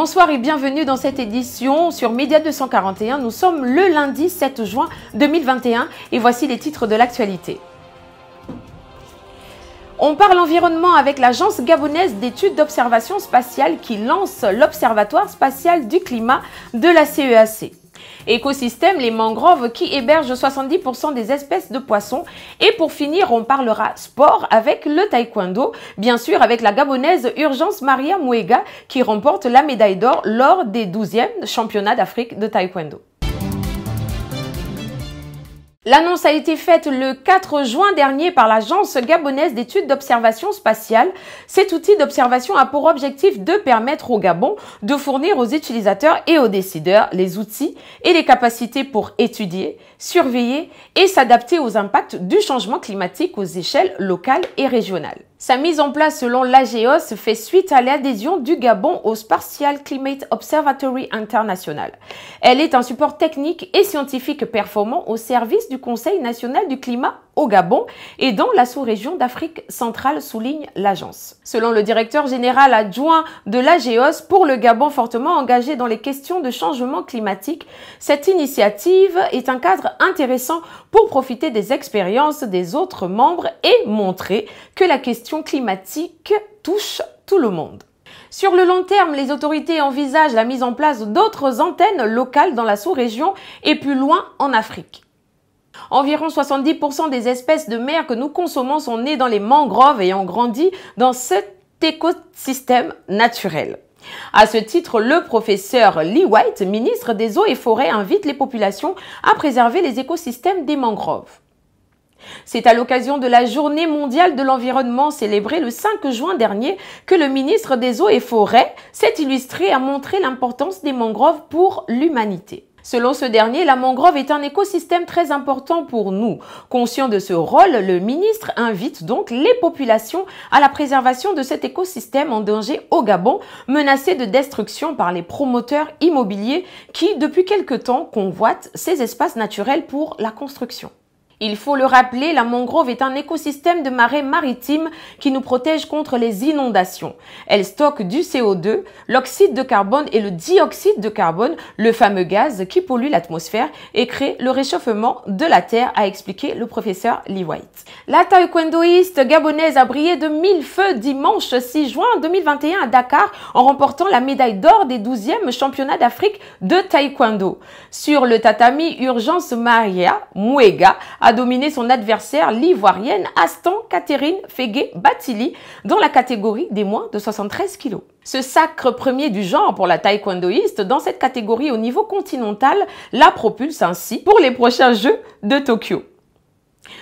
Bonsoir et bienvenue dans cette édition sur Média 241. Nous sommes le lundi 7 juin 2021 et voici les titres de l'actualité. On parle environnement avec l'Agence gabonaise d'études d'observation spatiale qui lance l'Observatoire spatial du climat de la CEAC. Écosystème, les mangroves qui hébergent 70% des espèces de poissons. Et pour finir, on parlera sport avec le taekwondo, bien sûr avec la gabonaise Urgence Maria Mouega qui remporte la médaille d'or lors des 12e championnats d'Afrique de taekwondo. L'annonce a été faite le 4 juin dernier par l'Agence gabonaise d'études d'observation spatiale. Cet outil d'observation a pour objectif de permettre au Gabon de fournir aux utilisateurs et aux décideurs les outils et les capacités pour étudier, surveiller et s'adapter aux impacts du changement climatique aux échelles locales et régionales. Sa mise en place selon l'AGEOS fait suite à l'adhésion du Gabon au Spatial Climate Observatory International. Elle est un support technique et scientifique performant au service du Conseil national du climat au Gabon et dans la sous-région d'Afrique centrale, souligne l'agence. Selon le directeur général adjoint de l'AGEOS pour le Gabon fortement engagé dans les questions de changement climatique, cette initiative est un cadre intéressant pour profiter des expériences des autres membres et montrer que la question climatique touche tout le monde. Sur le long terme, les autorités envisagent la mise en place d'autres antennes locales dans la sous-région et plus loin en Afrique. Environ 70% des espèces de mer que nous consommons sont nées dans les mangroves et ont grandi dans cet écosystème naturel. À ce titre, le professeur Lee White, ministre des Eaux et Forêts, invite les populations à préserver les écosystèmes des mangroves. C'est à l'occasion de la Journée mondiale de l'environnement célébrée le 5 juin dernier que le ministre des Eaux et Forêts s'est illustré à montrer l'importance des mangroves pour l'humanité. Selon ce dernier, la mangrove est un écosystème très important pour nous. Conscient de ce rôle, le ministre invite donc les populations à la préservation de cet écosystème en danger au Gabon, menacé de destruction par les promoteurs immobiliers qui, depuis quelque temps, convoitent ces espaces naturels pour la construction. Il faut le rappeler, la mangrove est un écosystème de marais maritimes qui nous protège contre les inondations. Elle stocke du CO2, l'oxyde de carbone et le dioxyde de carbone, le fameux gaz qui pollue l'atmosphère et crée le réchauffement de la Terre, a expliqué le professeur Lee White. La taekwondoïste gabonaise a brillé de mille feux dimanche 6 juin 2021 à Dakar en remportant la médaille d'or des 12e championnats d'Afrique de taekwondo. Sur le tatami, Urgence Maria Mouega a dominé son adversaire, l'ivoirienne Aston Catherine Fegué-Batili, dans la catégorie des moins de 73 kg. Ce sacre premier du genre pour la taekwondoïste dans cette catégorie au niveau continental la propulse ainsi pour les prochains Jeux de Tokyo.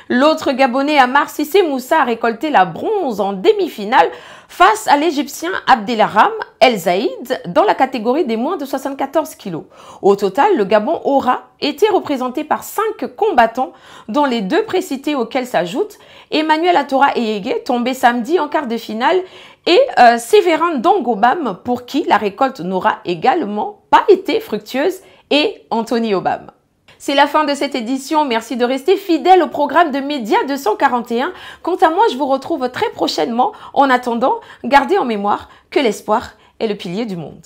L'autre Gabonais Amar Cissé Moussa a récolté la bronze en demi-finale face à l'Égyptien Abdelrahman El Zaïd dans la catégorie des moins de 74 kg. Au total, le Gabon aura été représenté par 5 combattants, dont les 2 précités auxquels s'ajoutent Emmanuel Atora Eyege, tombé samedi en quart de finale, et Séverin Dongobam, pour qui la récolte n'aura également pas été fructueuse, et Anthony Obam. C'est la fin de cette édition. Merci de rester fidèle au programme de Média 241. Quant à moi, je vous retrouve très prochainement. En attendant, gardez en mémoire que l'espoir est le pilier du monde.